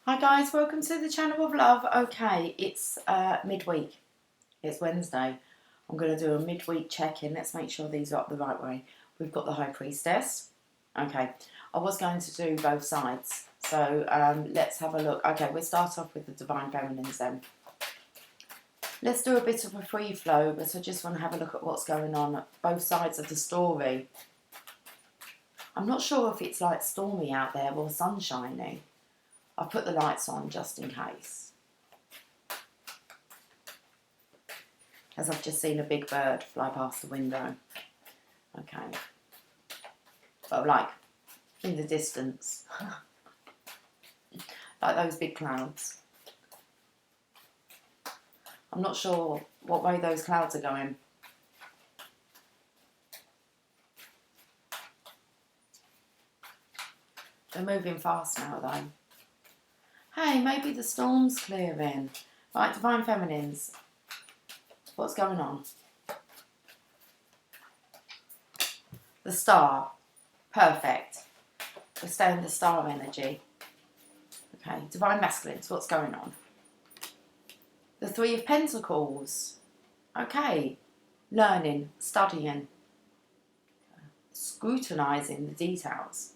Hi guys, welcome to the channel of love. Okay, it's midweek. It's Wednesday. I'm going to do a midweek check-in. Let's make sure these are up the right way. We've got the High Priestess. Okay, I was going to do both sides. So let's have a look. Okay, we'll start off with the Divine Feminines then. Let's do a bit of a free flow, but I just want to have a look at what's going on at both sides of the story. I'm not sure if it's like stormy out there or sunshiny. I've put the lights on just in case, as I've just seen a big bird fly past the window. Okay, but like in the distance, like those big clouds. I'm not sure what way those clouds are going. They're moving fast now though. Hey, maybe the storm's clearing. Right, Divine Feminines, what's going on? The Star, perfect. We're staying in the Star energy. Okay, Divine Masculines, what's going on? The Three of Pentacles, okay. Learning, studying, scrutinising the details.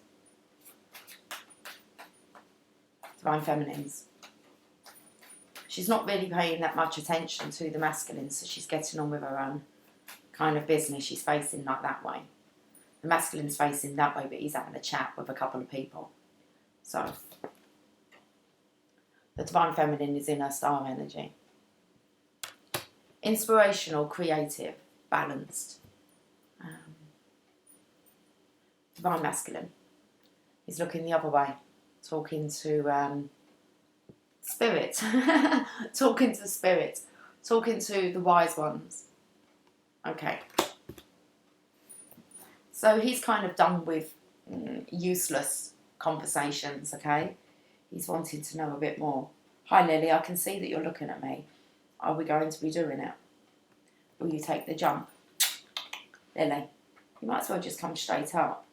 Divine Feminines. She's not really paying that much attention to the masculine, so she's getting on with her own kind of business. She's facing like that way. The masculine's facing that way, but he's having a chat with a couple of people. So, the Divine Feminine is in her Star energy. Inspirational, creative, balanced. Divine Masculine. He's looking the other way. Talking to spirit, talking to spirit, talking to the wise ones. Okay. So he's kind of done with useless conversations, okay? He's wanting to know a bit more. Hi Lily, I can see that you're looking at me. Are we going to be doing it? Will you take the jump? Lily, you might as well just come straight up.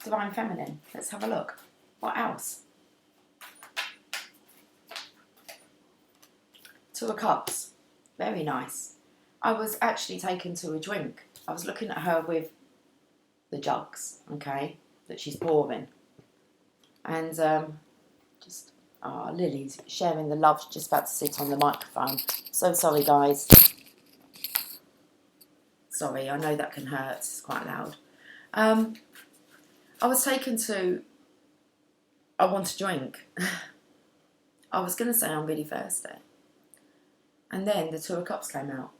Divine Feminine. Let's have a look. What else? Two of Cups. Very nice. I was actually taken to a drink. I was looking at her with the jugs, okay, that she's pouring. And Lily's sharing the love. She's just about to sit on the microphone. So sorry, guys. Sorry, I know that can hurt. It's quite loud. I was taken to, I want to drink. I was going to say I'm really thirsty. And then the Two of Cups came out.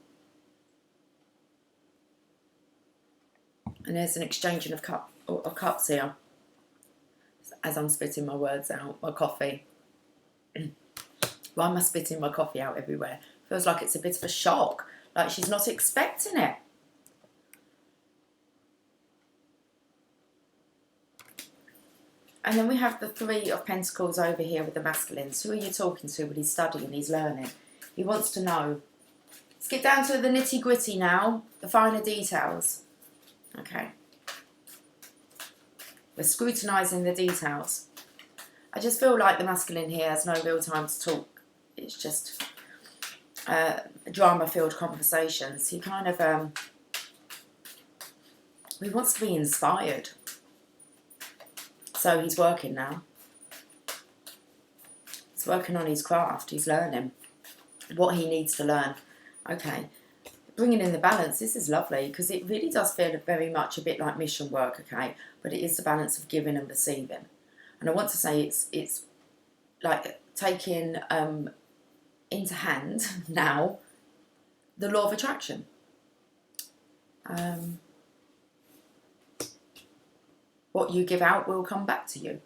And there's an exchanging of cups here. As I'm spitting my words out, my coffee. Why am I spitting my coffee out everywhere? Feels like it's a bit of a shock. Like she's not expecting it. And then we have the Three of Pentacles over here with the masculines. Who are you talking to? Well, he's studying, he's learning. He wants to know. Let's get down to the nitty gritty now. The finer details. Okay. We're scrutinising the details. I just feel like the masculine here has no real time to talk. It's just drama-filled conversations. He kind of, he wants to be inspired. So he's working now. He's working on his craft. He's learning what he needs to learn. Okay. Bringing in the balance. This is lovely because it really does feel very much a bit like mission work, okay? But it is the balance of giving and receiving. And I want to say it's like taking into hand now the law of attraction. What you give out will come back to you.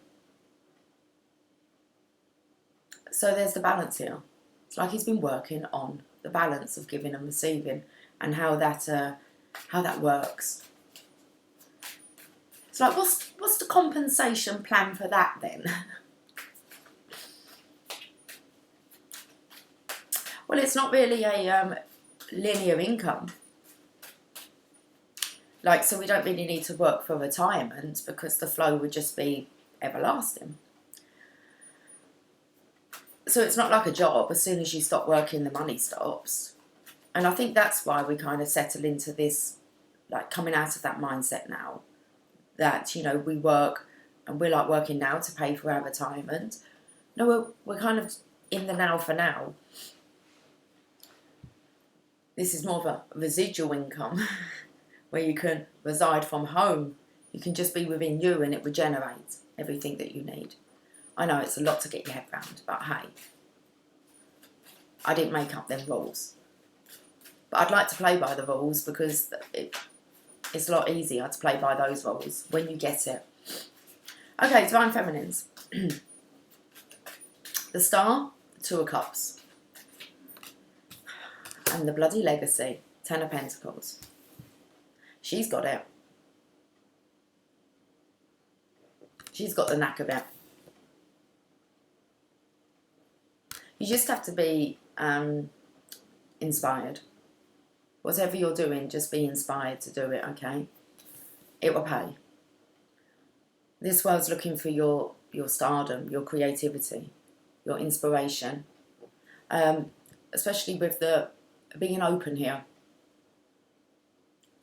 So there's the balance here. It's like he's been working on the balance of giving and receiving and how that works. It's like, what's the compensation plan for that then? Well, it's not really a linear income. Like, so we don't really need to work for retirement because the flow would just be everlasting. So it's not like a job. As soon as you stop working, the money stops. And I think that's why we kind of settle into this, like coming out of that mindset now, that, you know, we work and we're like working now to pay for our retirement. No, we're kind of in the now for now. This is more of a residual income where you can reside from home. You can just be within you and it regenerates everything that you need. I know it's a lot to get your head around, but hey, I didn't make up them rules. But I'd like to play by the rules because it's a lot easier to play by those rules when you get it. Okay, Divine Feminines. The Star, Two of Cups. And the bloody Legacy, Ten of Pentacles. She's got it. She's got the knack of it. You just have to be inspired. Whatever you're doing, just be inspired to do it, okay? It will pay. This world's looking for your stardom, your creativity, your inspiration. Especially with the being open here.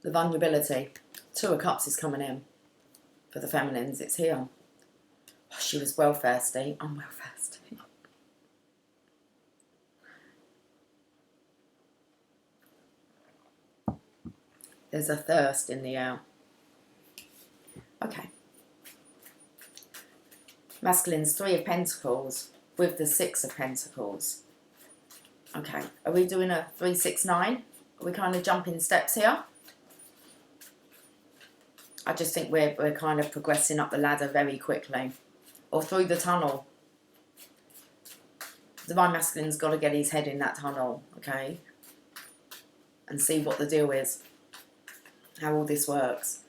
The vulnerability. Two of Cups is coming in for the feminines. It's here. Oh, she was well thirsty. I'm well thirsty. There's a thirst in the air. Okay. Masculine's Three of Pentacles with the Six of Pentacles. Okay. Are we doing a 3, 6, 9? Are we kind of jumping steps here? I just think we're kind of progressing up the ladder very quickly. Or through the tunnel. Divine Masculine's got to get his head in that tunnel, okay? And see what the deal is. How all this works.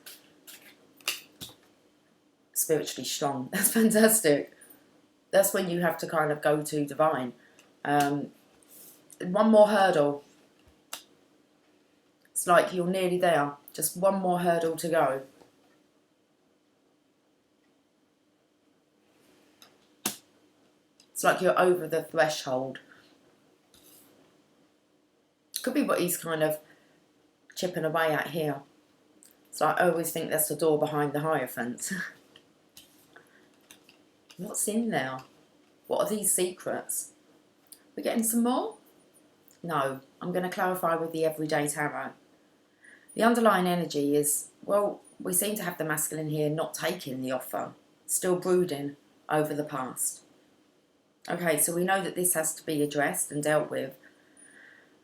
Spiritually strong. That's fantastic. That's when you have to kind of go to Divine. One more hurdle. It's like you're nearly there. Just one more hurdle to go. It's like you're over the threshold. Could be what he's kind of chipping away at here. So I always think that's the door behind the Hierophant. What's in there? What are these secrets? We're getting some more? No, I'm going to clarify with the Everyday Tarot. The underlying energy is, well, we seem to have the masculine here not taking the offer. Still brooding over the past. Okay, so we know that this has to be addressed and dealt with.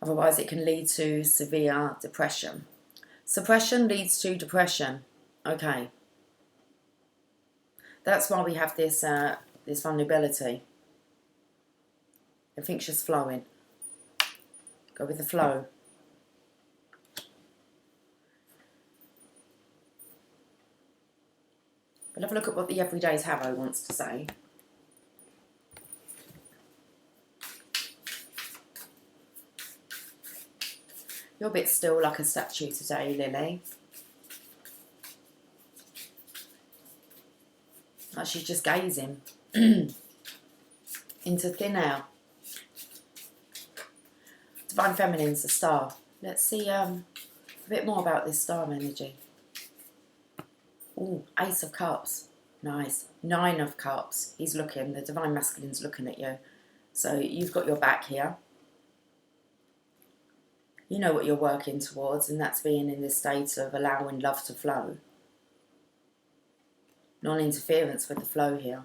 Otherwise it can lead to severe depression. Suppression leads to depression. Okay. That's why we have this this vulnerability. Everything's just flowing. Go with the flow. But have a look at what the Everyday Tarot wants to say. You're a bit still like a statue today, Lily. Like she's just gazing into thin air. Divine Feminine's the Star. Let's see a bit more about this star energy. Ooh, Ace of Cups. Nice. 9 of Cups. He's looking. The Divine Masculine's looking at you. So you've got your back here. You know what you're working towards, and that's being in this state of allowing love to flow. Non-interference with the flow here.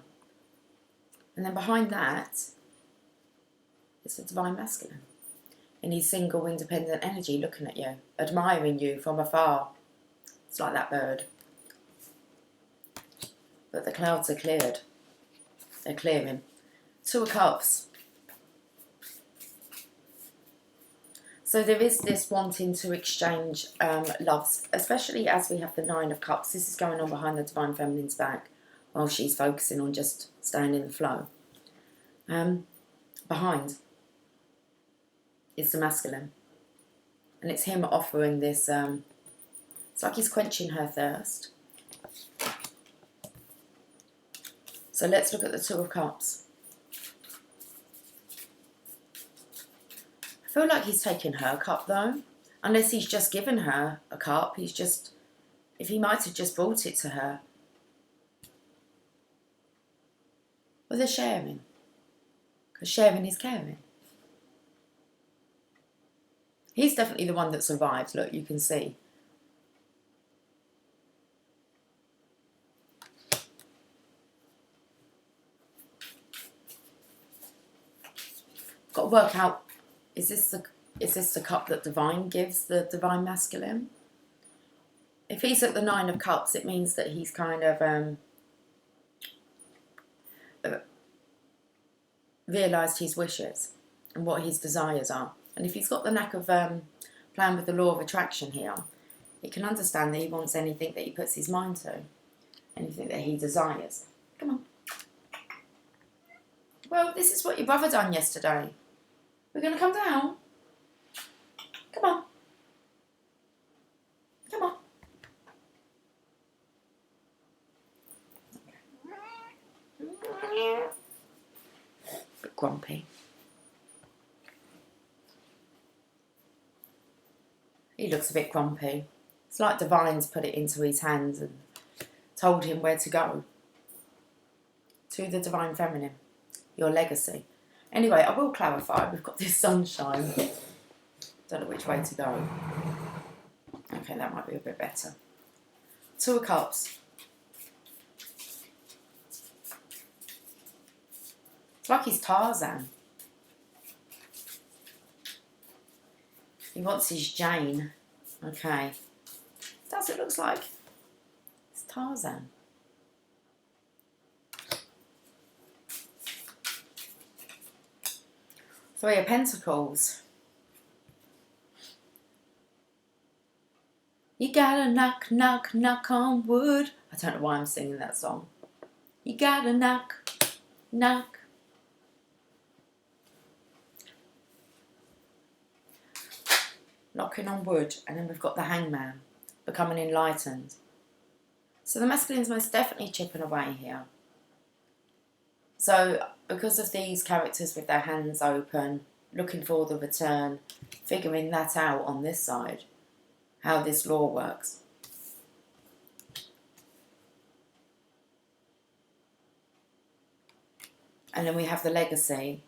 And then behind that is the Divine Masculine. In his single, independent energy looking at you, admiring you from afar. It's like that bird. But the clouds are cleared. They're clearing. 2 of Cups. So there is this wanting to exchange loves, especially as we have the 9 of Cups. This is going on behind the Divine Feminine's back while she's focusing on just staying in the flow. Behind is the masculine. And it's him offering this It's like he's quenching her thirst. So let's look at the Two of Cups. I feel like he's taking her cup though. Unless he's just given her a cup. He's just, if he might have just brought it to her. Well, they're sharing. Because sharing is caring. He's definitely the one that survived. Look, you can see. Got to work out, is this the cup that divine gives, the divine masculine? If he's at the Nine of Cups, it means that he's kind of realised his wishes and what his desires are. And if he's got the knack of playing with the law of attraction here, he can understand that he wants anything that he puts his mind to, anything that he desires. Come on. Well, this is what your brother done yesterday. We're going to come down. Come on. Come on. Bit grumpy. He looks a bit grumpy. It's like Divine's put it into his hands and told him where to go. To the Divine Feminine. Your legacy. Anyway, I will clarify. We've got this sunshine. Don't know which way to go. Okay, that might be a bit better. Two of Cups. It's like he's Tarzan. He wants his Jane. Okay. That's what it looks like. It's Tarzan. Three of Pentacles. You gotta knock, knock, knock on wood. I don't know why I'm singing that song. You gotta knock, knock. Knocking on wood. And then we've got the Hangman. Becoming enlightened. So the masculine's most definitely chipping away here. So, because of these characters with their hands open, looking for the return, figuring that out on this side, how this law works. And then we have the legacy,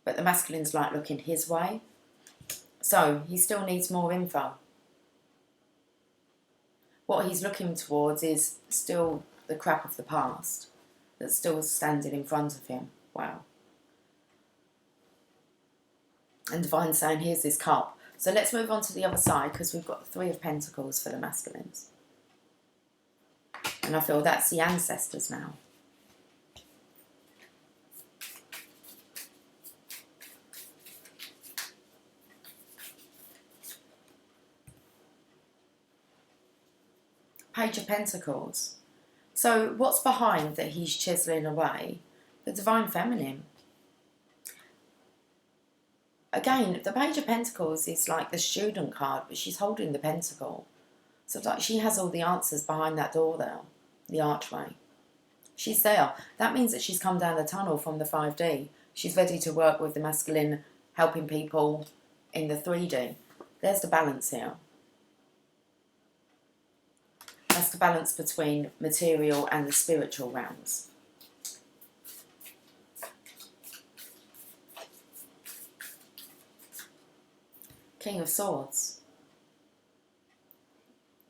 but the masculine's like looking his way. So, he still needs more info. What he's looking towards is still the crap of the past. That's still standing in front of him. Wow. And Divine saying, here's this cup. So let's move on to the other side because we've got the Three of Pentacles for the masculines. And I feel that's the ancestors now. Page of Pentacles. So what's behind that he's chiseling away? The Divine Feminine. Again, the Page of Pentacles is like the student card, but she's holding the pentacle. So it's like she has all the answers behind that door there, the archway. She's there. That means that she's come down the tunnel from the 5D. She's ready to work with the masculine, helping people in the 3D. There's the balance here. That's the balance between material and the spiritual realms. King of Swords.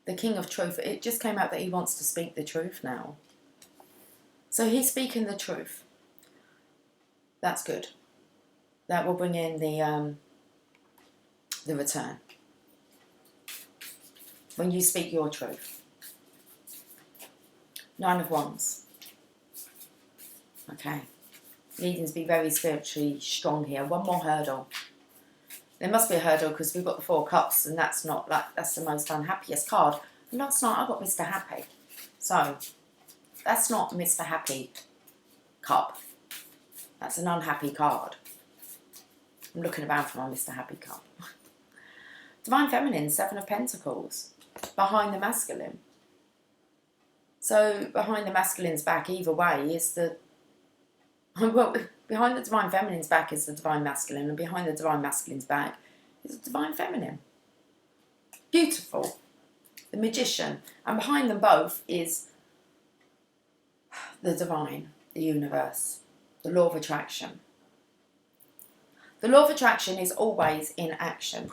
The King of Truth. It just came out that he wants to speak the truth now. So he's speaking the truth. That's good. That will bring in the return. When you speak your truth. Nine of Wands. Okay. Needing to be very spiritually strong here. One more hurdle. There must be a hurdle because we've got the Four Cups and that's not like that's the most unhappiest card. And last night I got Mr. Happy. So that's not Mr. Happy cup. That's an unhappy card. I'm looking around for my Mr. Happy cup. Divine Feminine, Seven of Pentacles, behind the masculine. So behind the masculine's back, either way, is the... Well, behind the Divine Feminine's back is the Divine Masculine, and behind the Divine Masculine's back is the Divine Feminine. Beautiful. The Magician. And behind them both is the Divine, the Universe, the Law of Attraction. The Law of Attraction is always in action.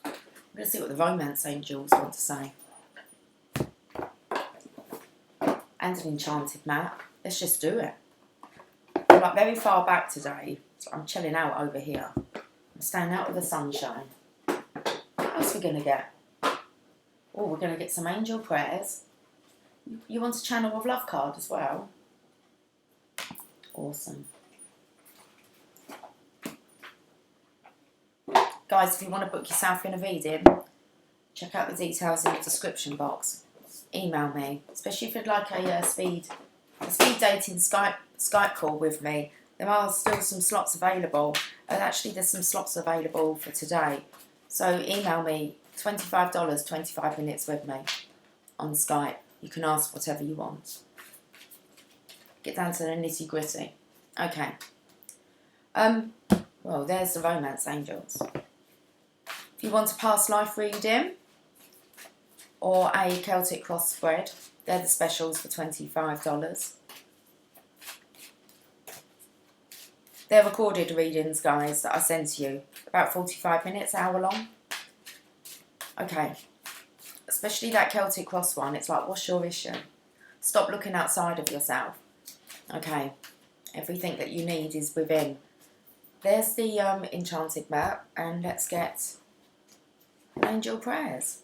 I'm going to see what the romance angels want to say. And an enchanted map. Let's just do it. I'm like very far back today, so I'm chilling out over here. I'm staying out of the sunshine. What else are we going to get? Oh, we're going to get some angel prayers. You want a Channel of Love card as well? Awesome. Guys, if you want to book yourself in a reading, check out the details in the description box. Email me, especially if you'd like a speed dating Skype call with me. There are still some slots available, and actually there's some slots available for today. So email me, $25, 25 minutes with me on Skype. You can ask whatever you want. Get down to the nitty gritty. Okay. Well, there's the romance angels. If you want a past life reading or a Celtic Cross Spread, they're the specials for $25. They're recorded readings, guys, that I send to you. About 45 minutes, hour long. Okay. Especially that Celtic Cross one. It's like, what's your issue? Stop looking outside of yourself. Okay. Everything that you need is within. There's the enchanted map. And let's get angel prayers.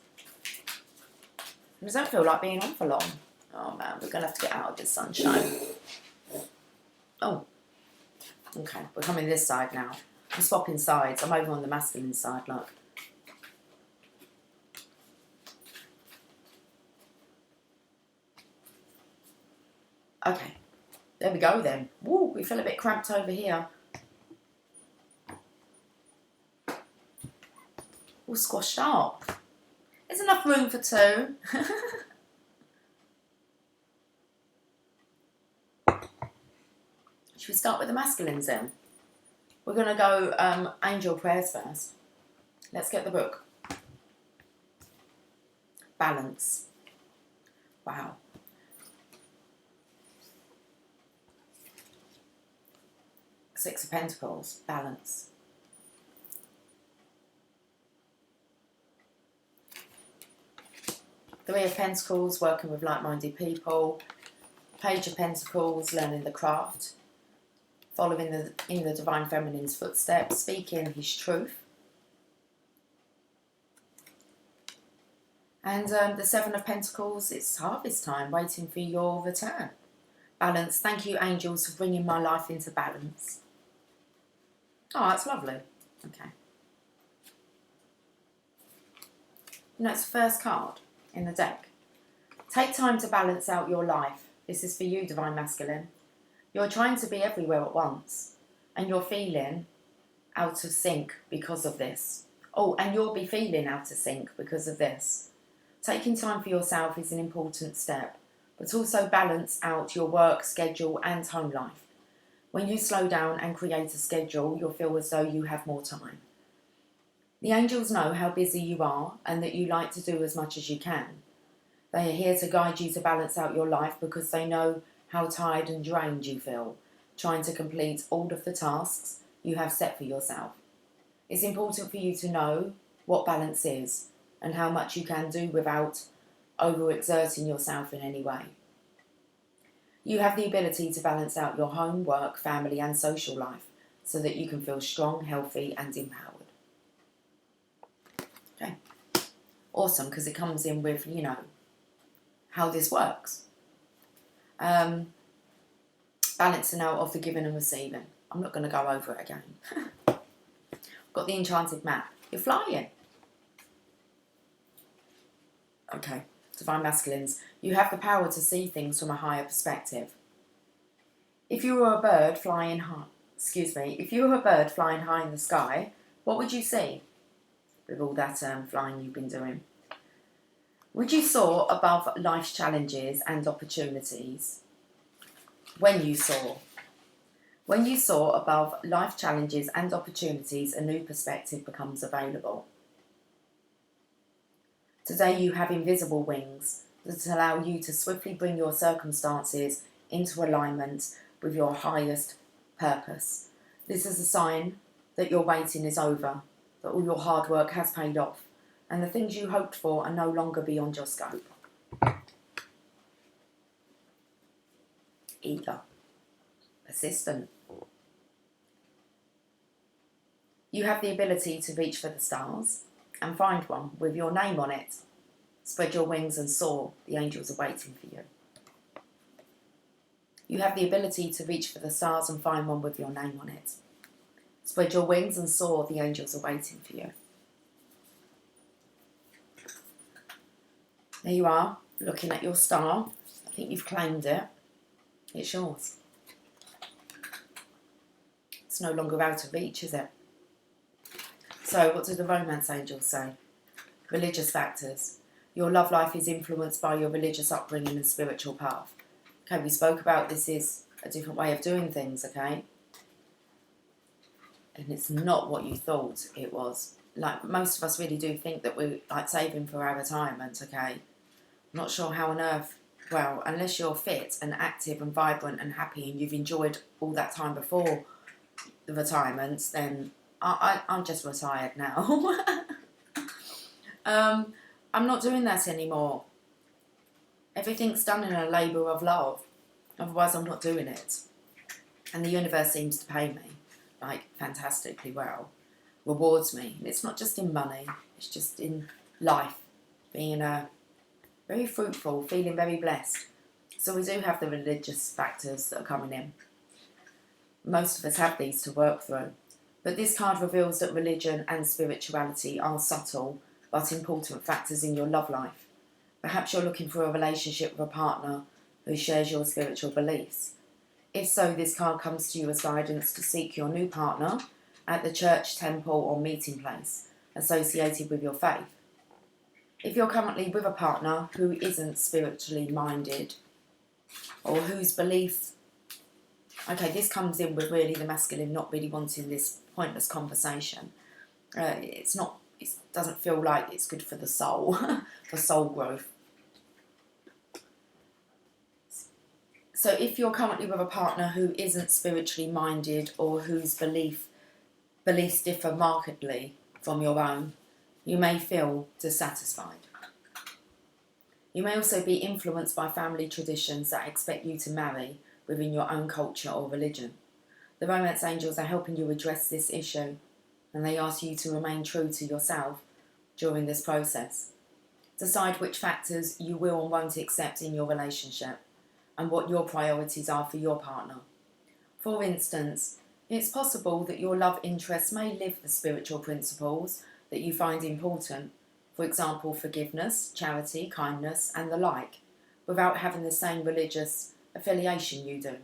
It doesn't feel like being on for long. Oh man, we're going to have to get out of this sunshine. Oh. Okay, we're coming this side now. I'm swapping sides. I'm over on the masculine side, look. Okay, there we go then. Woo, we feel a bit cramped over here. All squashed up. There's enough room for two. Should we start with the masculines then? We're going to go angel prayers first. Let's get the book. Balance. Wow. Six of Pentacles. Balance. Three of Pentacles, working with like-minded people. Page of Pentacles, learning the craft. Following in the Divine Feminine's footsteps, speaking his truth. And the Seven of Pentacles, it's harvest time, waiting for your return. Balance. Thank you, angels, for bringing my life into balance. Oh, that's lovely. Okay. You know, it's the first card in the deck. Take time to balance out your life. This is for you, Divine Masculine. You're trying to be everywhere at once, and you're feeling out of sync because of this. Oh, and you'll be feeling out of sync because of this. Taking time for yourself is an important step, but also balance out your work schedule and home life. When you slow down and create a schedule, you'll feel as though you have more time. The angels know how busy you are and that you like to do as much as you can. They are here to guide you to balance out your life because they know how tired and drained you feel, trying to complete all of the tasks you have set for yourself. It's important for you to know what balance is and how much you can do without overexerting yourself in any way. You have the ability to balance out your home, work, family and social life so that you can feel strong, healthy and empowered. Okay. Awesome, because it comes in with, you know, how this works. Balancing out of the giving and receiving. I'm not going to go over it again. Got the enchanted map. You're flying. Okay, divine masculines. You have the power to see things from a higher perspective. If you were a bird flying high, if you were a bird flying high in the sky, what would you see with all that flying you've been doing? Would you soar above life's challenges and opportunities? When you soar above life challenges and opportunities, a new perspective becomes available. Today you have invisible wings that allow you to swiftly bring your circumstances into alignment with your highest purpose. This is a sign that your waiting is over, that all your hard work has paid off, and the things you hoped for are no longer beyond your scope. Eager, persistent. You have the ability to reach for the stars and find one with your name on it. Spread your wings and soar. The angels are waiting for you. You have the ability to reach for the stars and find one with your name on it. Spread your wings and soar. The angels are waiting for you. There you are, looking at your star. I think you've claimed it. It's yours. It's no longer out of reach, is it? So what do the romance angels say? Religious factors. Your love life is influenced by your religious upbringing and spiritual path. Okay, we spoke about this is a different way of doing things, okay? And it's not what you thought it was. Like, most of us really do think that we're like saving for our retirement, okay? I'm not sure how on earth, well, unless you're fit and active and vibrant and happy and you've enjoyed all that time before the retirement, then I'm just retired now. I'm not doing that anymore. Everything's done in a labour of love. Otherwise, I'm not doing it. And the universe seems to pay me, like, fantastically well. Rewards me. And it's not just in money. It's just in life. Being very fruitful, feeling very blessed. So we do have the religious factors that are coming in. Most of us have these to work through. But this card reveals that religion and spirituality are subtle but important factors in your love life. Perhaps you're looking for a relationship with a partner who shares your spiritual beliefs. If so, this card comes to you as guidance to seek your new partner at the church, temple or meeting place associated with your faith. If you're currently with a partner who isn't spiritually minded or whose beliefs... Okay, this comes in with really the masculine not really wanting this pointless conversation. It doesn't feel like it's good for the soul, for soul growth. So if you're currently with a partner who isn't spiritually minded or whose beliefs differ markedly from your own, you may feel dissatisfied. You may also be influenced by family traditions that expect you to marry within your own culture or religion. The romance angels are helping you address this issue, and they ask you to remain true to yourself during this process. Decide which factors you will and won't accept in your relationship and what your priorities are for your partner. For instance, it's possible that your love interest may live the spiritual principles that you find important, for example, forgiveness, charity, kindness, and the like, without having the same religious affiliation you do.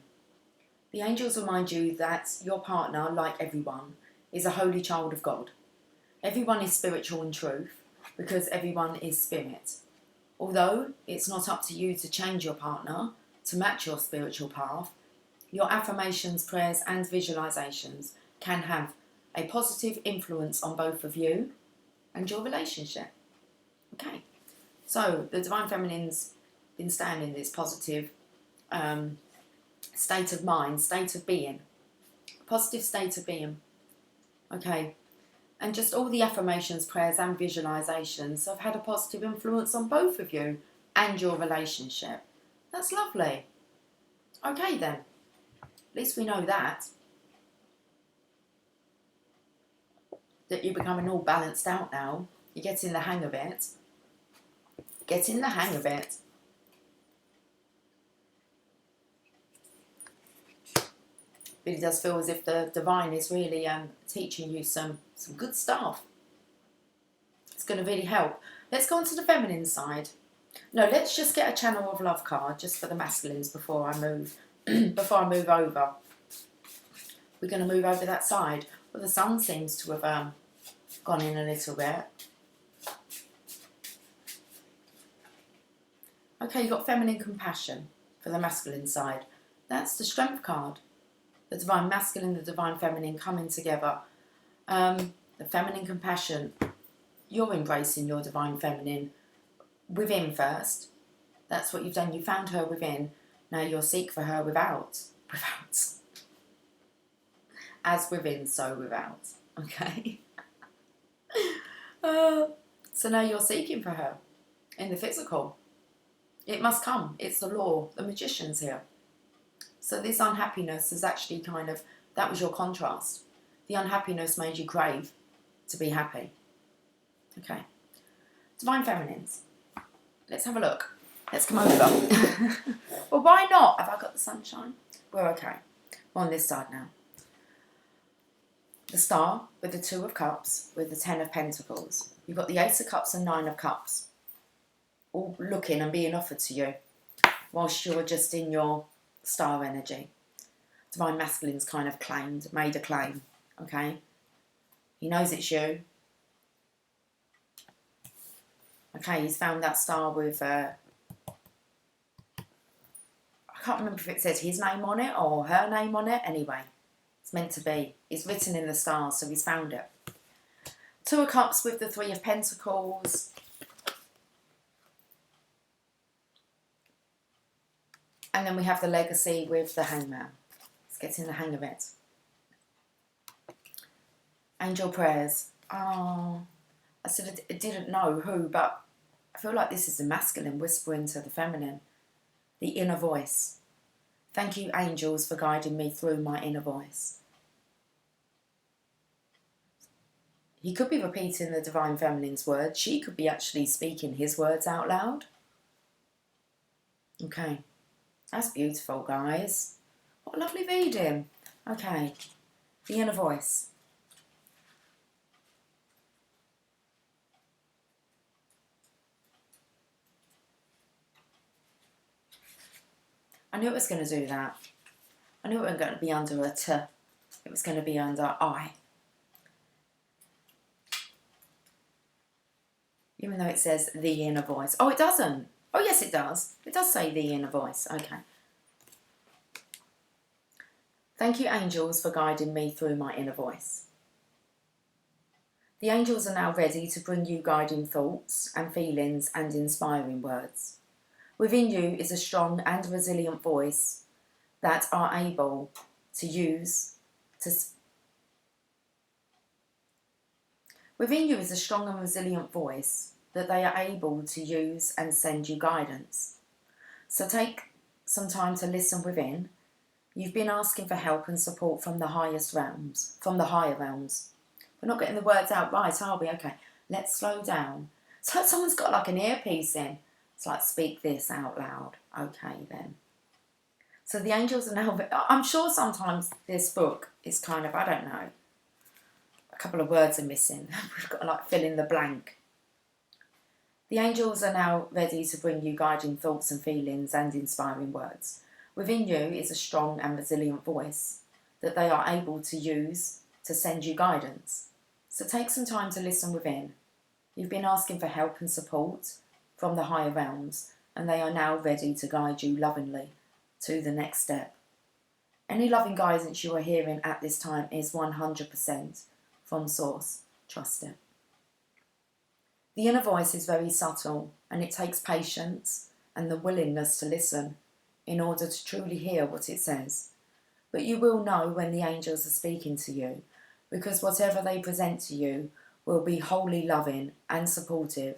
The angels remind you that your partner, like everyone, is a holy child of God. Everyone is spiritual in truth, because everyone is spirit. Although it's not up to you to change your partner to match your spiritual path, your affirmations, prayers and visualizations can have a positive influence on both of you and your relationship. Okay, so the Divine Feminine's been staying in this positive state of mind, state of being, positive state of being. Okay, and just all the affirmations, prayers and visualizations have had a positive influence on both of you and your relationship. That's lovely. Okay then, at least we know that you're becoming all balanced out now. You're getting the hang of it. Getting the hang of it. Really does feel as if the divine is really teaching you some good stuff. It's going to really help. Let's go on to the feminine side. No, let's just get a channel of love card just for the masculines before I move before I move over. We're going to move over that side. Well, the sun seems to have gone in a little bit. Okay, you've got feminine compassion for the masculine side. That's the strength card. The divine masculine, the divine feminine coming together. The feminine compassion. You're embracing your divine feminine within first. That's what you've done. You found her within. Now you'll seek for her without. As within, so without. Okay? So now you're seeking for her in the physical. It must come. It's the law. The magician's here. So this unhappiness is actually kind of, that was your contrast. The unhappiness made you crave to be happy. Okay. Divine feminines. Let's have a look. Let's come over. Well, why not? Have I got the sunshine? We're okay. We're on this side now. The Star with the Two of Cups with the Ten of Pentacles. You've got the Ace of Cups and Nine of Cups. All looking and being offered to you whilst you're just in your star energy. Divine masculine's kind of made a claim. Okay? He knows it's you. Okay, he's found that star with, I can't remember if it says his name on it or her name on it. Anyway, it's meant to be. It's written in the stars, so he's found it. Two of Cups with the Three of Pentacles. And then we have the Legacy with the Hangman. It's getting the hang of it. Angel prayers. Oh, I said I didn't know who, but I feel like this is the masculine whispering to the feminine. The inner voice. Thank you, angels, for guiding me through my inner voice. He could be repeating the divine feminine's words. She could be actually speaking his words out loud. Okay. That's beautiful, guys. What a lovely reading. Okay. The inner voice. I knew it was going to do that. I knew it wasn't going to be under a T. It was going to be under I. Even though it says the inner voice. Oh, it doesn't. Oh, yes, it does. It does say the inner voice. Okay. Thank you, angels, for guiding me through my inner voice. The angels are now ready to bring you guiding thoughts and feelings and inspiring words. Within you is a strong and resilient voice that are able to use to... Within you is a strong and resilient voice that they are able to use and send you guidance. So take some time to listen within. You've been asking for help and support from the highest realms, from the higher realms. We're not getting the words out right, are we? Okay, let's slow down. So someone's got like an earpiece in. It's like, speak this out loud. Okay, then. So the angels are now... I'm sure sometimes this book is kind of, I don't know, a couple of words are missing. We've got to like fill in the blank. The angels are now ready to bring you guiding thoughts and feelings and inspiring words. Within you is a strong and resilient voice that they are able to use to send you guidance. So take some time to listen within. You've been asking for help and support from the higher realms, and they are now ready to guide you lovingly to the next step. Any loving guidance you are hearing at this time is 100% from Source. Trust it. The inner voice is very subtle, and it takes patience and the willingness to listen in order to truly hear what it says. But you will know when the angels are speaking to you, because whatever they present to you will be wholly loving and supportive,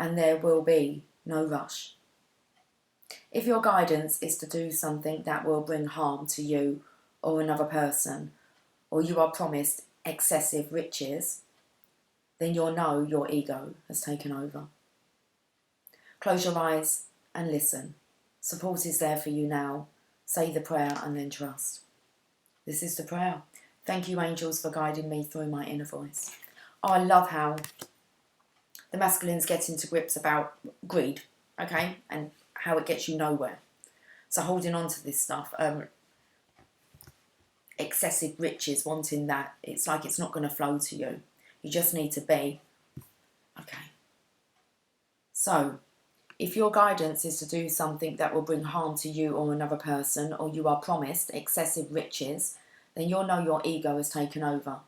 and there will be no rush. If your guidance is to do something that will bring harm to you or another person, or you are promised excessive riches, then you'll know your ego has taken over. Close your eyes and listen. Support is there for you now. Say the prayer and then trust. This is the prayer. Thank you, angels, for guiding me through my inner voice. Oh, I love how The masculine's getting to grips about greed, okay, and how it gets you nowhere. So holding on to this stuff, excessive riches, wanting that, it's like it's not going to flow to you. You just need to be. Okay. So, if your guidance is to do something that will bring harm to you or another person, or you are promised excessive riches, then you'll know your ego has taken over.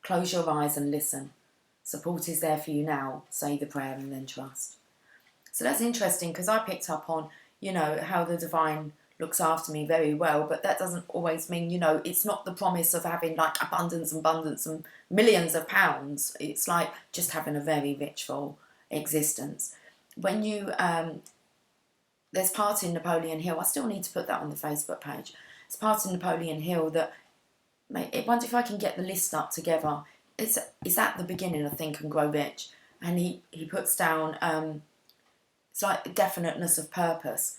Close your eyes and listen. Support is there for you now. Say the prayer and then trust. So that's interesting, because I picked up on, you know, how the divine looks after me very well, but that doesn't always mean, you know, it's not the promise of having like abundance and millions of pounds. It's like just having a very rich, full existence. When you, there's part in Napoleon Hill, I still need to put that on the Facebook page. It's part in Napoleon Hill that, I wonder if I can get the list up together. It's at the beginning of Think and Grow Rich. And he puts down, it's like definiteness of purpose.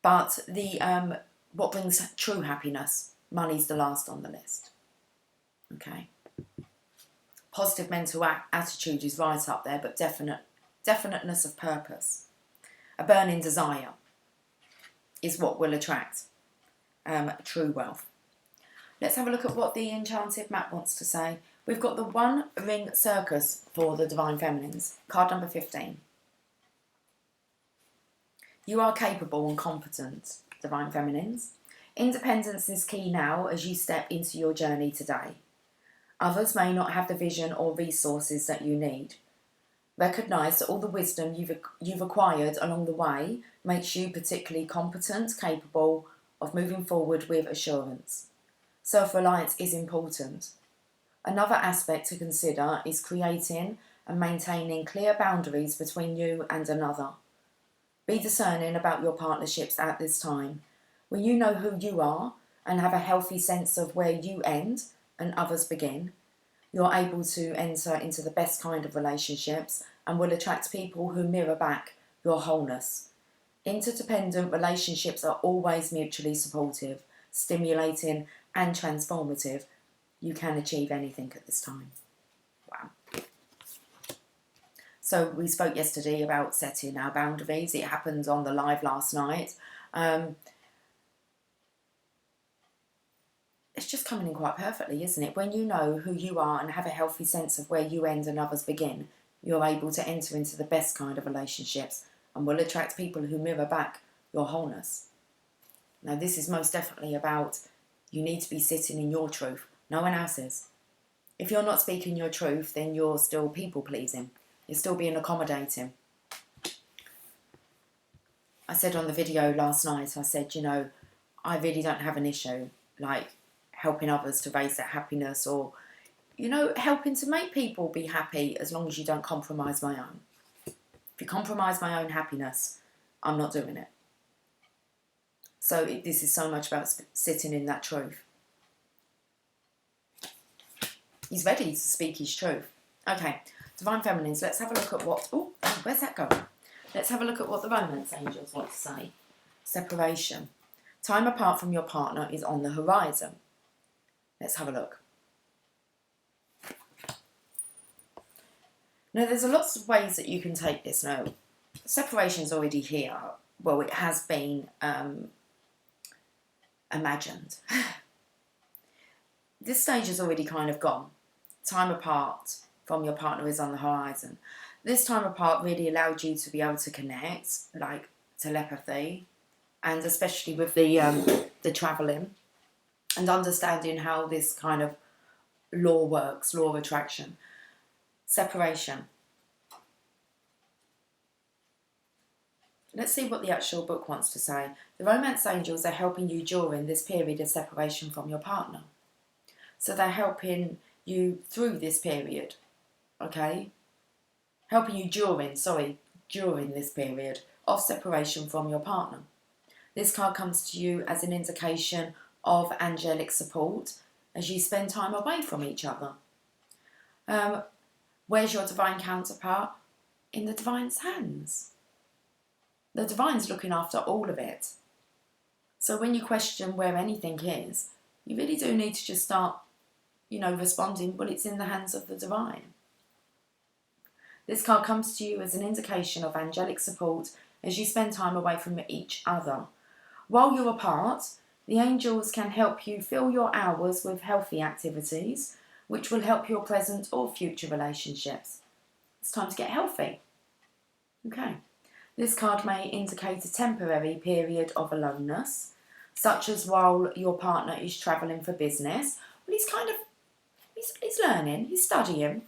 But the what brings true happiness, money's the last on the list. Okay. Positive mental attitude is right up there, but definiteness of purpose, a burning desire, is what will attract true wealth. Let's have a look at what the Enchanted Map wants to say. We've got the One Ring Circus for the Divine Feminines, card number 15. You are capable and competent, Divine Feminines. Independence is key now as you step into your journey today. Others may not have the vision or resources that you need. Recognise that all the wisdom you've acquired along the way makes you particularly competent, capable of moving forward with assurance. Self-reliance is important. Another aspect to consider is creating and maintaining clear boundaries between you and another. Be discerning about your partnerships at this time. When you know who you are and have a healthy sense of where you end and others begin, you're able to enter into the best kind of relationships and will attract people who mirror back your wholeness. Interdependent relationships are always mutually supportive, stimulating and transformative. You can achieve anything at this time. Wow. So we spoke yesterday about setting our boundaries. It happened on the live last night. It's just coming in quite perfectly, isn't it? When you know who you are and have a healthy sense of where you end and others begin, you're able to enter into the best kind of relationships and will attract people who mirror back your wholeness. Now, this is most definitely about you need to be sitting in your truth, no one else's. If you're not speaking your truth, then you're still people-pleasing. You're still being accommodating. I said on the video last night, I said, you know, I really don't have an issue, like, helping others to raise their happiness or, you know, helping to make people be happy as long as you don't compromise my own. If you compromise my own happiness, I'm not doing it. So this is so much about sitting in that truth. He's ready to speak his truth. Okay, Divine Feminines, let's have a look at what... Oh, where's that going? Let's have a look at what the Romance Angels want to say. Separation. Time apart from your partner is on the horizon. Let's have a look. Now, there's lots of ways that you can take this. Now, separation's already here. Well, it has been imagined. This stage is already kind of gone. Time apart from your partner is on the horizon. This time apart really allowed you to be able to connect, like telepathy, and especially with the travelling and understanding how this kind of law works, law of attraction. Separation. Let's see what the actual book wants to say. The Romance Angels are helping you during this period of separation from your partner. So they're helping you through this period, okay? Helping you during this period of separation from your partner. This card comes to you as an indication of angelic support as you spend time away from each other. Where's your divine counterpart? In the divine's hands. The divine's looking after all of it. So when you question where anything is, you really do need to just start, you know, responding, well, it's in the hands of the divine. This card comes to you as an indication of angelic support as you spend time away from each other. While you're apart, the angels can help you fill your hours with healthy activities, which will help your present or future relationships. It's time to get healthy. Okay. This card may indicate a temporary period of aloneness, such as while your partner is travelling for business. Well, he's learning, he's studying,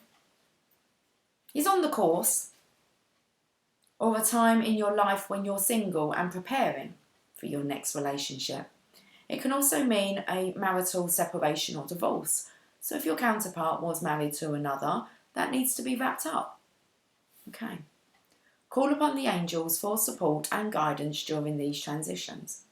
he's on the course, or a time in your life when you're single and preparing for your next relationship. It can also mean a marital separation or divorce. So if your counterpart was married to another, that needs to be wrapped up. Okay. Call upon the angels for support and guidance during these transitions.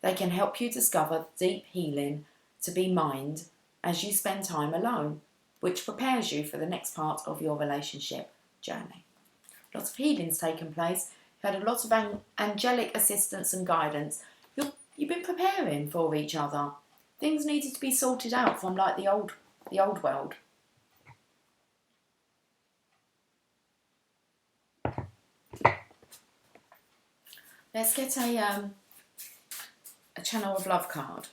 They can help you discover deep healing to be mined as you spend time alone, which prepares you for the next part of your relationship journey. Lots of healing's taken place. You've had a lot of angelic assistance and guidance. You've been preparing for each other. Things needed to be sorted out from like the old world. Let's get a Channel of Love card.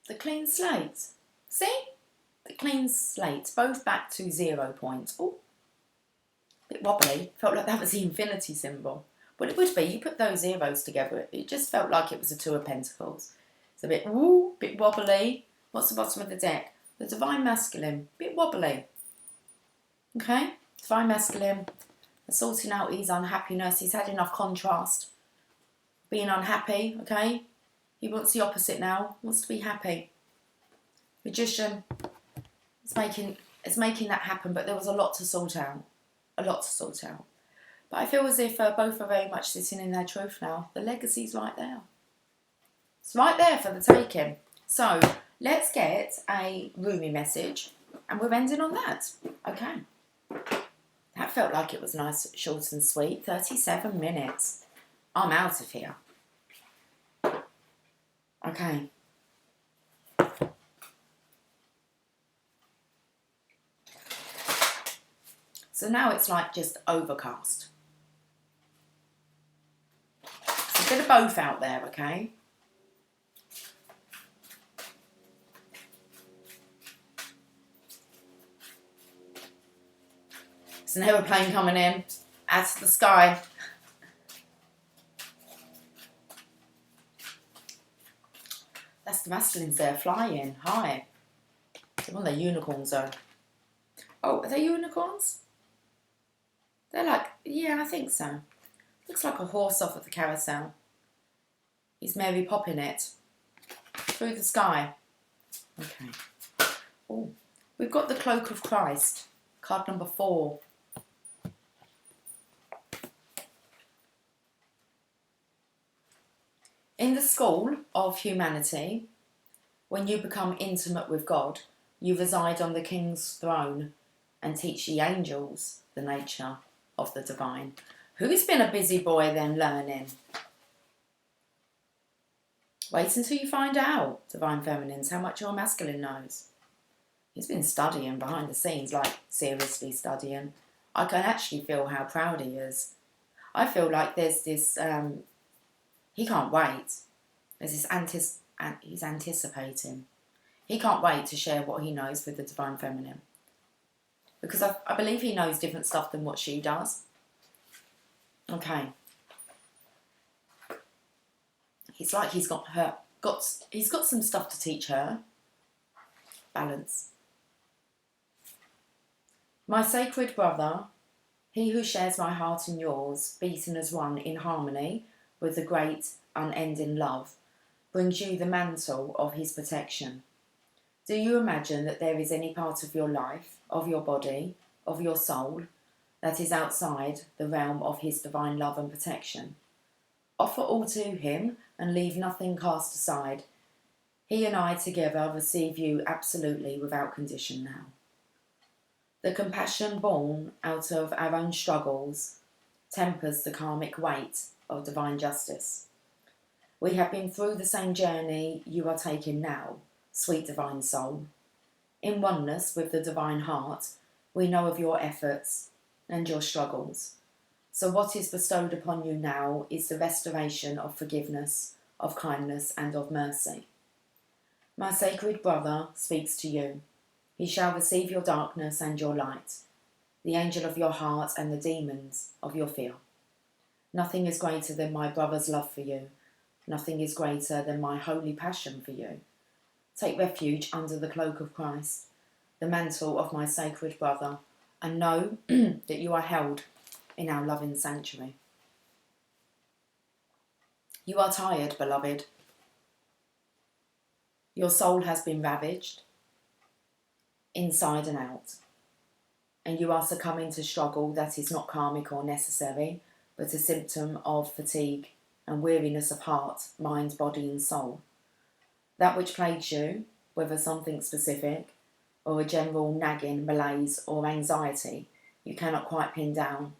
The clean slate. See? The clean slate. Both back to 0 points. Oh, a bit wobbly. Felt like that was the infinity symbol. But it would be. You put those zeros together. It just felt like it was a 2 of Pentacles. It's a bit, bit wobbly. What's the bottom of the deck? The Divine Masculine. Bit wobbly. Okay? Divine Masculine. Sorting out his unhappiness. He's had enough contrast. Being unhappy. Okay? He wants the opposite now. Wants to be happy. Magician. It's making that happen, but there was a lot to sort out. A lot to sort out. But I feel as if both are very much sitting in their truth now. The legacy's right there. It's right there for the taking. So, let's get a Rumi message, and we're ending on that. Okay. That felt like it was nice, short and sweet. 37 minutes. I'm out of here. Okay. So now it's like just overcast. It's a bit of both out there, okay? It's an aeroplane coming in out of the sky. That's the masculines there flying high. I wonder they're unicorns though. Oh, are they unicorns? They're like, yeah, I think so. Looks like a horse off of the carousel. He's Mary Popping it through the sky. Okay. Oh, we've got the Cloak of Christ, card number 4. In the school of humanity, when you become intimate with God, you reside on the King's throne and teach the angels the nature of the divine. Who's been a busy boy then learning? Wait until you find out, Divine Feminines, how much your masculine knows. He's been studying behind the scenes, like seriously studying. I can actually feel how proud he is. I feel like there's this, he can't wait. There's this he's anticipating. He can't wait to share what he knows with the Divine Feminine. Because I believe he knows different stuff than what she does. Okay. It's like he's got some stuff to teach her. Balance. My sacred brother, he who shares my heart and yours, beaten as one in harmony with the great unending love, brings you the mantle of his protection. Do you imagine that there is any part of your life, of your body, of your soul, that is outside the realm of his divine love and protection? Offer all to him and leave nothing cast aside. He and I together receive you absolutely without condition now. The compassion born out of our own struggles tempers the karmic weight of divine justice. We have been through the same journey you are taking now, sweet divine soul. In oneness with the divine heart, we know of your efforts and your struggles. So what is bestowed upon you now is the restoration of forgiveness, of kindness and of mercy. My sacred brother speaks to you. He shall receive your darkness and your light, the angel of your heart and the demons of your fear. Nothing is greater than my brother's love for you. Nothing is greater than my holy passion for you. Take refuge under the cloak of Christ, the mantle of my sacred brother, and know that you are held in our loving sanctuary. You are tired, beloved. Your soul has been ravaged, inside and out, and you are succumbing to struggle that is not karmic or necessary, but a symptom of fatigue and weariness of heart, mind, body and soul. That which plagues you, whether something specific or a general nagging malaise or anxiety you cannot quite pin down,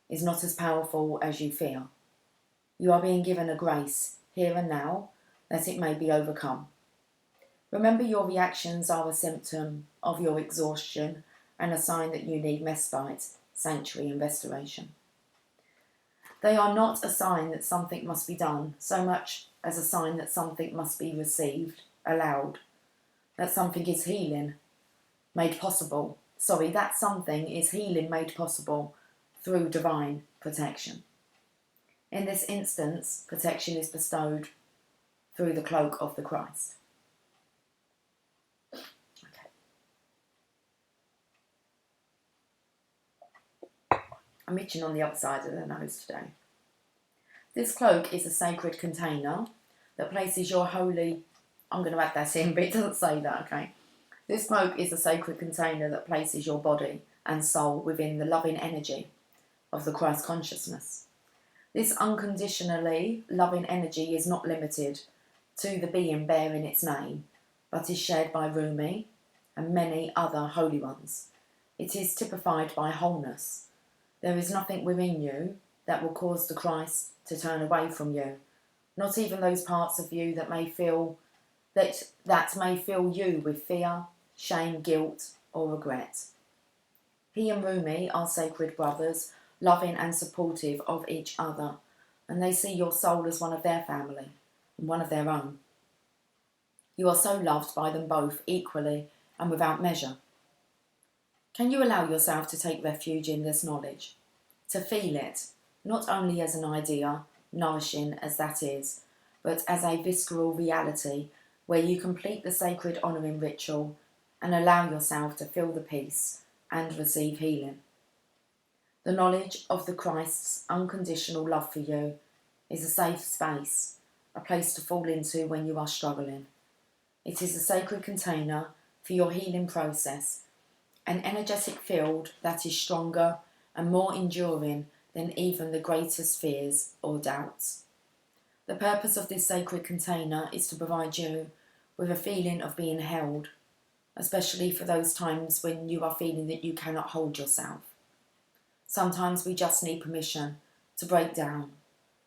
is not as powerful as you fear. You are being given a grace here and now that it may be overcome. Remember, your reactions are a symptom of your exhaustion and a sign that you need respite, sanctuary and restoration. They are not a sign that something must be done, so much as a sign that something must be received, allowed, that something is healing made possible. That something is healing made possible through divine protection. In this instance, protection is bestowed through the cloak of the Christ. I'm itching on the other side of the nose today. This cloak is a sacred container that places your holy... I'm going to add that in, but it doesn't say that, okay? This cloak is a sacred container that places your body and soul within the loving energy of the Christ consciousness. This unconditionally loving energy is not limited to the being bearing its name, but is shared by Rumi and many other holy ones. It is typified by wholeness. There is nothing within you that will cause the Christ to turn away from you, not even those parts of you that may fill you with fear, shame, guilt or regret. He and Rumi are sacred brothers, loving and supportive of each other, and they see your soul as one of their family and one of their own. You are so loved by them both equally and without measure. Can you allow yourself to take refuge in this knowledge, to feel it, not only as an idea, nourishing as that is, but as a visceral reality where you complete the sacred honouring ritual and allow yourself to feel the peace and receive healing? The knowledge of the Christ's unconditional love for you is a safe space, a place to fall into when you are struggling. It is a sacred container for your healing process, an energetic field that is stronger and more enduring than even the greatest fears or doubts. The purpose of this sacred container is to provide you with a feeling of being held, especially for those times when you are feeling that you cannot hold yourself. Sometimes we just need permission to break down,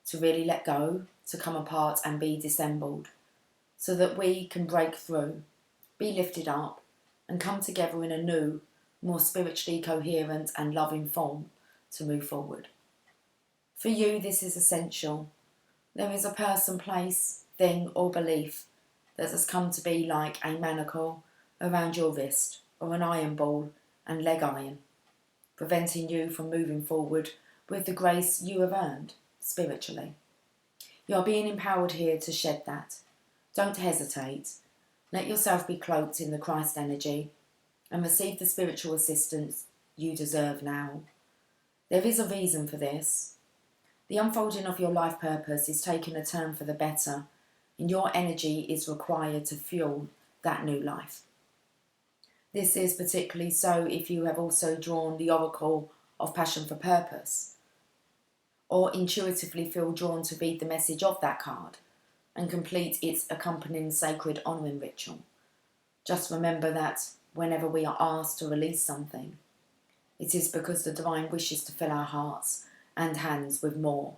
to really let go, to come apart and be dissembled, so that we can break through, be lifted up, and come together in a new, more spiritually coherent and loving form to move forward. For you, this is essential. There is a person, place, thing or belief that has come to be like a manacle around your wrist or an iron ball and leg iron, preventing you from moving forward with the grace you have earned spiritually. You are being empowered here to shed that. Don't hesitate. Let yourself be cloaked in the Christ energy and receive the spiritual assistance you deserve now. There is a reason for this. The unfolding of your life purpose is taking a turn for the better, and your energy is required to fuel that new life. This is particularly so if you have also drawn the oracle of passion for purpose, or intuitively feel drawn to read the message of that card and complete its accompanying sacred honouring ritual. Just remember that whenever we are asked to release something, it is because the divine wishes to fill our hearts and hands with more.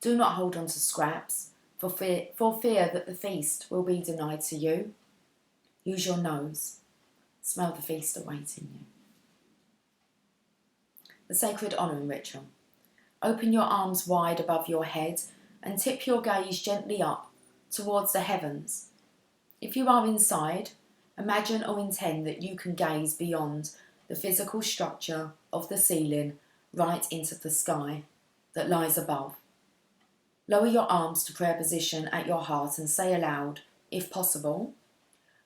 Do not hold on to scraps, for fear that the feast will be denied to you. Use your nose. Smell the feast awaiting you. The sacred honouring ritual. Open your arms wide above your head and tip your gaze gently up towards the heavens. If you are inside, imagine or intend that you can gaze beyond the physical structure of the ceiling right into the sky that lies above. Lower your arms to prayer position at your heart and say aloud, if possible,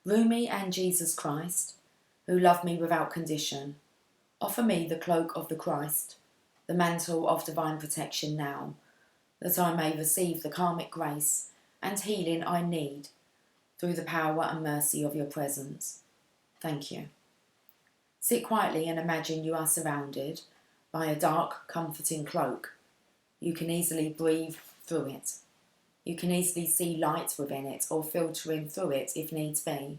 Rumi and Jesus Christ, who love me without condition, offer me the cloak of the Christ, the mantle of divine protection now, that I may receive the karmic grace and healing I need through the power and mercy of your presence. Thank you. Sit quietly and imagine you are surrounded by a dark, comforting cloak. You can easily breathe through it. You can easily see light within it or filtering through it if needs be.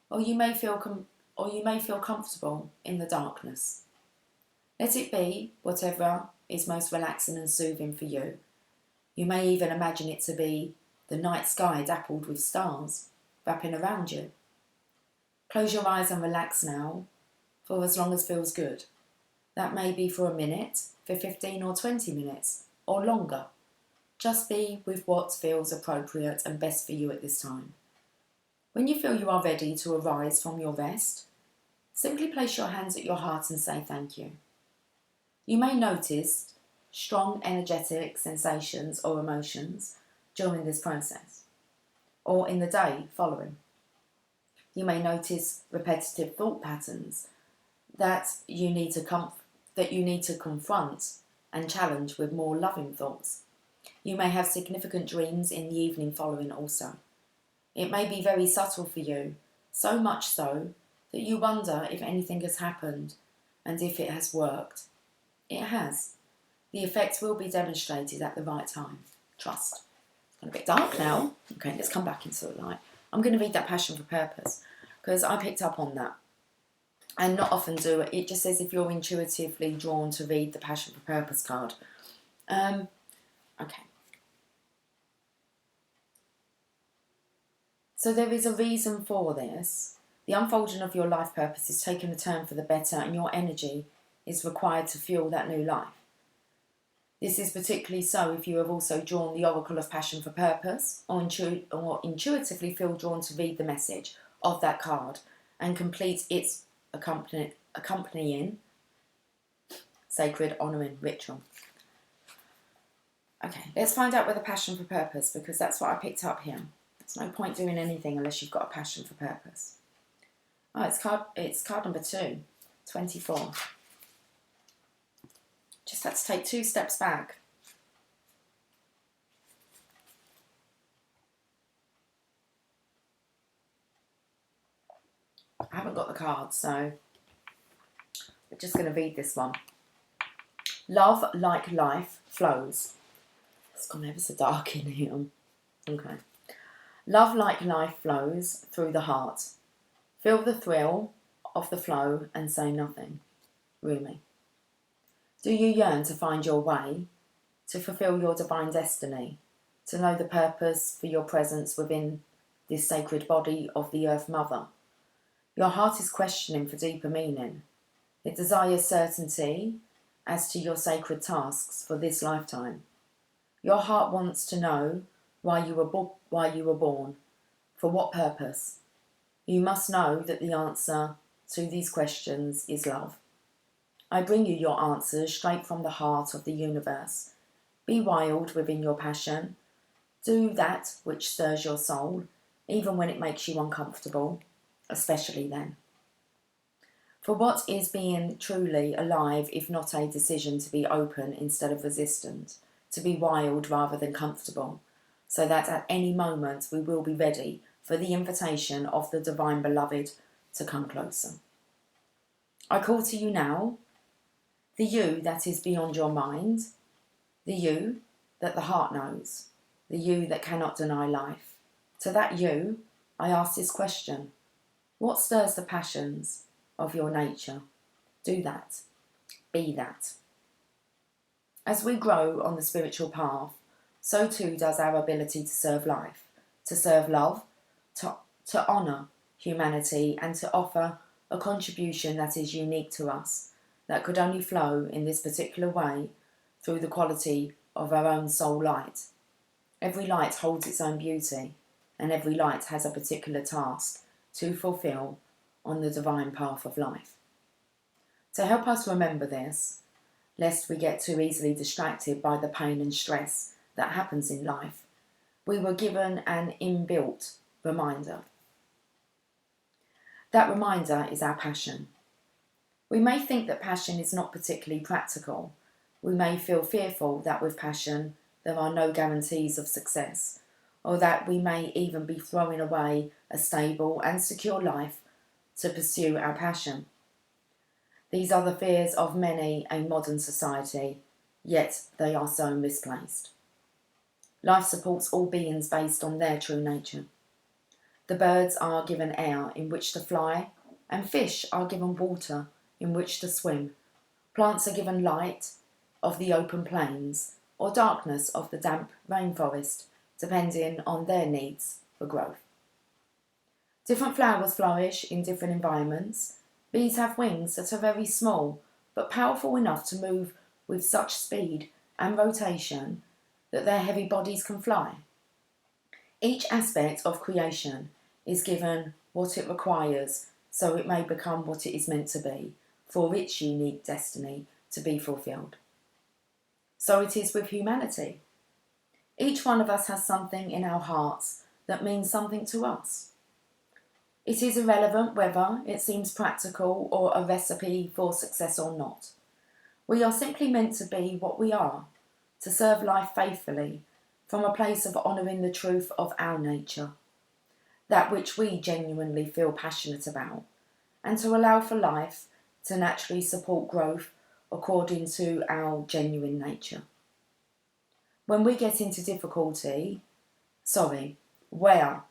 Or you may feel comfortable in the darkness. Let it be whatever is most relaxing and soothing for you. You may even imagine it to be the night sky dappled with stars wrapping around you. Close your eyes and relax now for as long as feels good. That may be for a minute, for 15 or 20 minutes, or longer. Just be with what feels appropriate and best for you at this time. When you feel you are ready to arise from your rest, simply place your hands at your heart and say thank you. You may notice strong energetic sensations or emotions during this process, or in the day following. You may notice repetitive thought patterns that you need to confront and challenge with more loving thoughts. You may have significant dreams in the evening following also. It may be very subtle for you, so much so that you wonder if anything has happened and if it has worked. It has. The effects will be demonstrated at the right time. Trust. It's gone a bit dark now. Okay, let's come back into the light. I'm going to read that Passion for Purpose because I picked up on that. And not often do it. It just says if you're intuitively drawn to read the Passion for Purpose card. Okay. So there is a reason for this. The unfolding of your life purpose is taking a turn for the better and your energy is required to fuel that new life. This is particularly so if you have also drawn the Oracle of Passion for Purpose or intuitively feel drawn to read the message of that card and complete its accompanying sacred honouring ritual. Okay, let's find out where the passion for purpose, because that's what I picked up here. There's no point doing anything unless you've got a passion for purpose. Oh, it's card number 2, 24. Just had to take 2 steps back. I haven't got the cards, so we're just going to read this one. Love like life flows. It's gone ever so dark in here. Okay. Love like life flows through the heart. Feel the thrill of the flow and say nothing. Rumi. Do you yearn to find your way, to fulfill your divine destiny, to know the purpose for your presence within this sacred body of the Earth Mother? Your heart is questioning for deeper meaning. It desires certainty as to your sacred tasks for this lifetime. Your heart wants to know why you were born, for what purpose. You must know that the answer to these questions is love. I bring you your answers straight from the heart of the universe. Be wild within your passion. Do that which stirs your soul, even when it makes you uncomfortable, especially then. For what is being truly alive if not a decision to be open instead of resistant, to be wild rather than comfortable, so that at any moment we will be ready for the invitation of the Divine Beloved to come closer. I call to you now, the you that is beyond your mind, the you that the heart knows, the you that cannot deny life. To that you, I ask this question: what stirs the passions of your nature? Do that. Be that. As we grow on the spiritual path, so too does our ability to serve life, to serve love, to honour humanity, and to offer a contribution that is unique to us, that could only flow in this particular way through the quality of our own soul light. Every light holds its own beauty, and every light has a particular task to fulfill on the divine path of life. To help us remember this, lest we get too easily distracted by the pain and stress that happens in life, we were given an inbuilt reminder. That reminder is our passion. We may think that passion is not particularly practical. We may feel fearful that with passion there are no guarantees of success, or that we may even be throwing away a stable and secure life to pursue our passion. These are the fears of many a modern society, yet they are so misplaced. Life supports all beings based on their true nature. The birds are given air in which to fly, and fish are given water in which to swim. Plants are given light of the open plains, or darkness of the damp rainforest, depending on their needs for growth. Different flowers flourish in different environments. Bees have wings that are very small, but powerful enough to move with such speed and rotation that their heavy bodies can fly. Each aspect of creation is given what it requires so it may become what it is meant to be, for its unique destiny to be fulfilled. So it is with humanity. Each one of us has something in our hearts that means something to us. It is irrelevant whether it seems practical or a recipe for success or not. We are simply meant to be what we are, to serve life faithfully from a place of honouring the truth of our nature, that which we genuinely feel passionate about, and to allow for life to naturally support growth according to our genuine nature. When we get into difficulty, where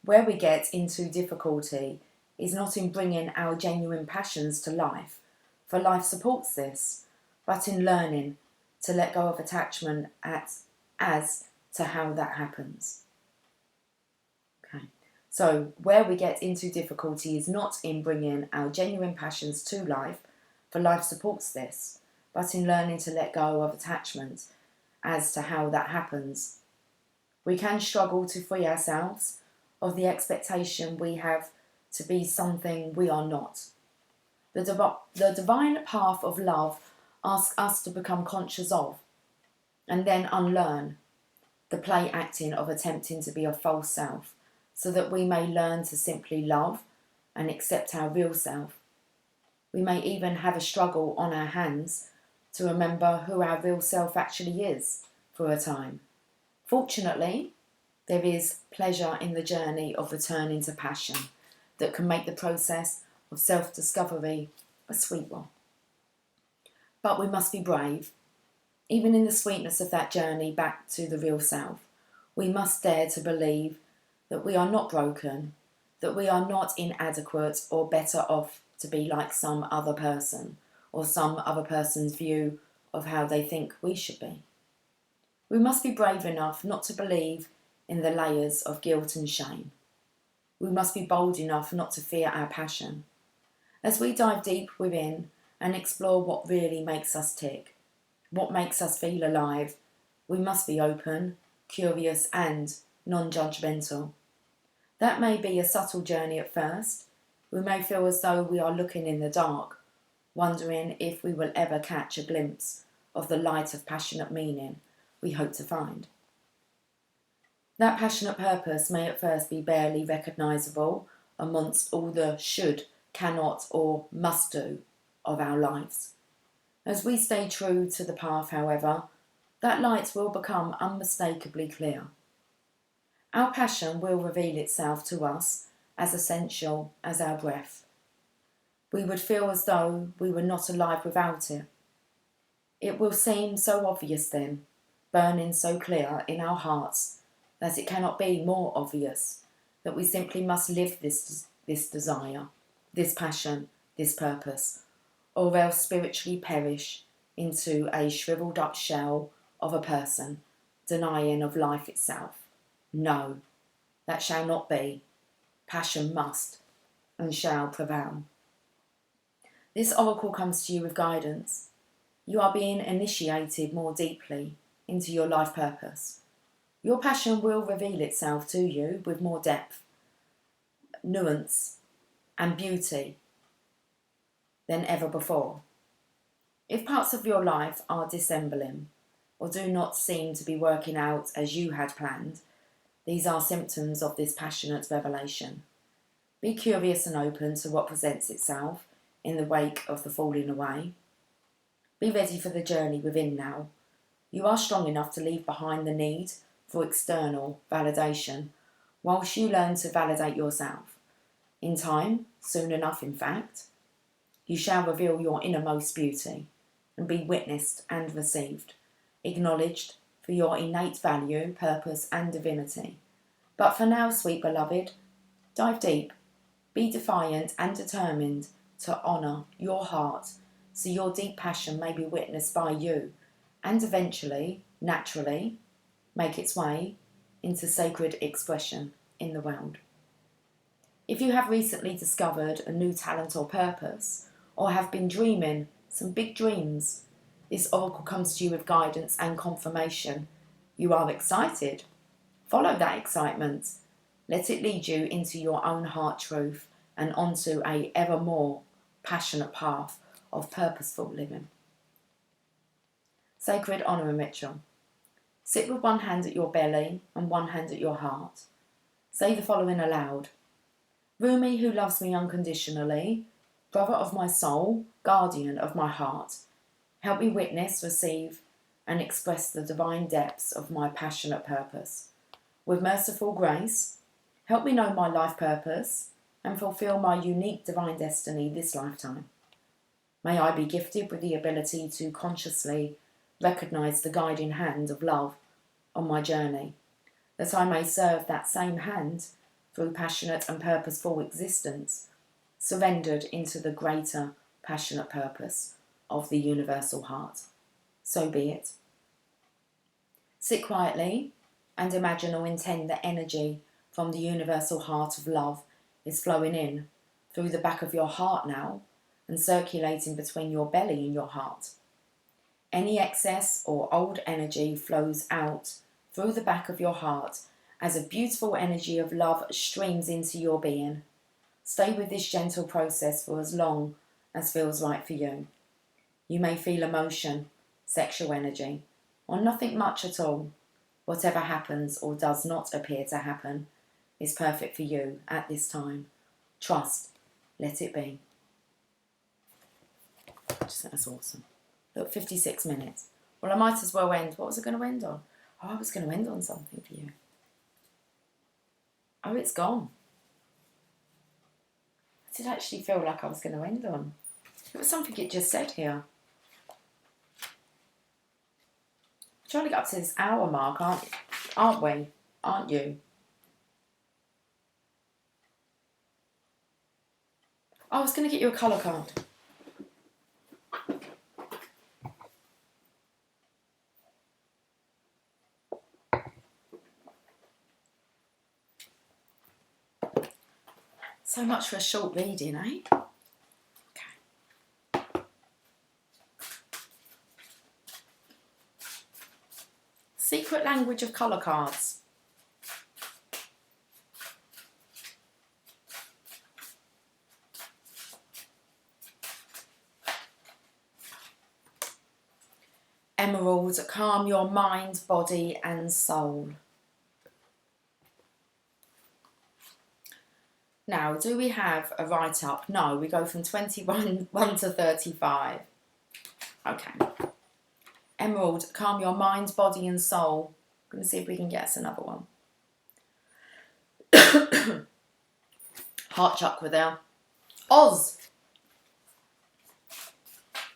we get into difficulty is not in bringing our genuine passions to life, for life supports this, but in learning to let go of attachment as to how that happens. Okay. So where we get into difficulty is not in bringing our genuine passions to life, for life supports this, but in learning to let go of attachment as to how that happens. We can struggle to free ourselves of the expectation we have to be something we are not. The divine path of love asks us to become conscious of, and then unlearn, the play acting of attempting to be a false self, so that we may learn to simply love and accept our real self. We may even have a struggle on our hands to remember who our real self actually is for a time. Fortunately, there is pleasure in the journey of returning to passion that can make the process of self-discovery a sweet one. But we must be brave. Even in the sweetness of that journey back to the real self, we must dare to believe that we are not broken, that we are not inadequate or better off to be like some other person or some other person's view of how they think we should be. We must be brave enough not to believe in the layers of guilt and shame. We must be bold enough not to fear our passion. As we dive deep within and explore what really makes us tick, what makes us feel alive, we must be open, curious and non-judgmental. That may be a subtle journey at first. We may feel as though we are looking in the dark, wondering if we will ever catch a glimpse of the light of passionate meaning we hope to find. That passionate purpose may at first be barely recognisable amongst all the should, cannot or must do of our lives. As we stay true to the path, however, that light will become unmistakably clear. Our passion will reveal itself to us as essential as our breath. We would feel as though we were not alive without it. It will seem so obvious then, burning so clear in our hearts, that it cannot be more obvious that we simply must live this desire, this passion, this purpose, or else spiritually perish into a shriveled up shell of a person, denying of life itself. No, that shall not be. Passion must and shall prevail. This oracle comes to you with guidance. You are being initiated more deeply into your life purpose. Your passion will reveal itself to you with more depth, nuance, and beauty than ever before. If parts of your life are dissembling or do not seem to be working out as you had planned, these are symptoms of this passionate revelation. Be curious and open to what presents itself in the wake of the falling away. Be ready for the journey within now. You are strong enough to leave behind the need for external validation whilst you learn to validate yourself. In time, soon enough in fact, you shall reveal your innermost beauty and be witnessed and received, acknowledged for your innate value, purpose and divinity. But for now, sweet beloved, dive deep, be defiant and determined to honour your heart so your deep passion may be witnessed by you and eventually, naturally, make its way into sacred expression in the world. If you have recently discovered a new talent or purpose, or have been dreaming some big dreams, this oracle comes to you with guidance and confirmation. You are excited. Follow that excitement. Let it lead you into your own heart truth and onto a ever more passionate path of purposeful living. Sacred honour and ritual. Sit with one hand at your belly and one hand at your heart. Say the following aloud. Rumi, who loves me unconditionally, brother of my soul, guardian of my heart, help me witness, receive, and express the divine depths of my passionate purpose. With merciful grace, help me know my life purpose and fulfill my unique divine destiny this lifetime. May I be gifted with the ability to consciously recognise the guiding hand of love on my journey, that I may serve that same hand through passionate and purposeful existence, surrendered into the greater passionate purpose of the universal heart. So be it. Sit quietly and imagine or intend that energy from the universal heart of love is flowing in through the back of your heart now and circulating between your belly and your heart. Any excess or old energy flows out through the back of your heart as a beautiful energy of love streams into your being. Stay with this gentle process for as long as feels right for you. You may feel emotion, sexual energy, or nothing much at all. Whatever happens or does not appear to happen is perfect for you at this time. Trust, let it be. That's awesome. Look, 56 minutes. Well, I might as well end. What was I going to end on? Oh, I was going to end on something for you. Oh, it's gone. I did actually feel like I was going to end on. It was something it just said here. We're trying to get up to this hour mark, aren't we? Aren't you? I was going to get you a colour card. So much for a short reading, eh? Okay. Secret language of colour cards. Emerald, calm your mind, body and soul. Now, do we have a write-up? No, we go from 21 to 35. Okay. Emerald, calm your mind, body and soul. I'm going to see if we can get us another one. Heart chakra there. Oz.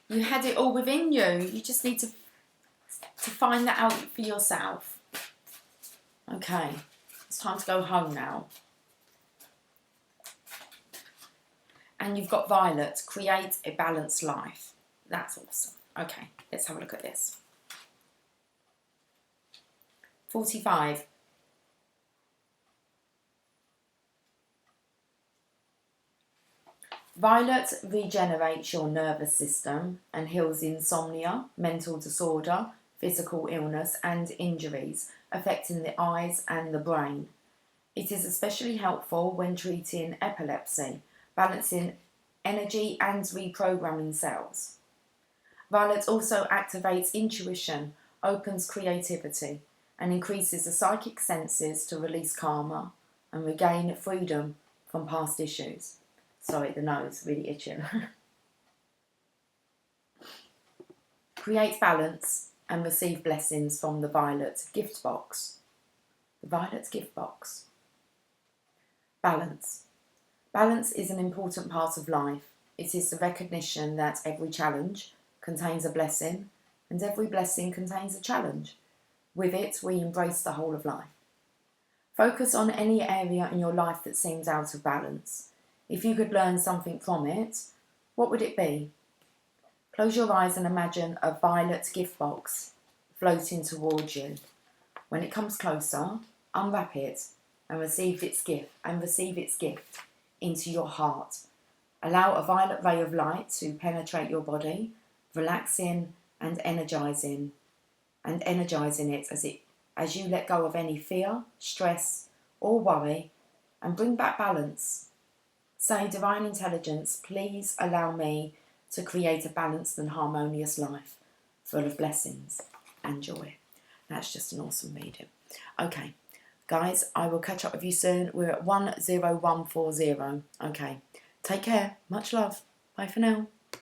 You had it all within you. You just need to find that out for yourself. Okay. It's time to go home now. And you've got Violet, create a balanced life. That's awesome. Okay, let's have a look at this. 45. Violet regenerates your nervous system and heals insomnia, mental disorder, physical illness and injuries affecting the eyes and the brain. It is especially helpful when treating epilepsy, balancing energy and reprogramming cells. Violet also activates intuition, opens creativity, and increases the psychic senses to release karma and regain freedom from past issues. Sorry, the nose, really itching. Create balance and receive blessings from the Violet gift box. The Violet gift box. Balance. Balance is an important part of life. It is the recognition that every challenge contains a blessing and every blessing contains a challenge. With it, we embrace the whole of life. Focus on any area in your life that seems out of balance. If you could learn something from it, what would it be? Close your eyes and imagine a violet gift box floating towards you. When it comes closer, unwrap it and receive its gift into your heart. Allow a violet ray of light to penetrate your body, relaxing and energizing it as you let go of any fear, stress or worry and bring back balance. Say, Divine Intelligence, please allow me to create a balanced and harmonious life full of blessings and joy. That's just an awesome reading. Okay, guys, I will catch up with you soon. We're at 10140. Okay, take care. Much love. Bye for now.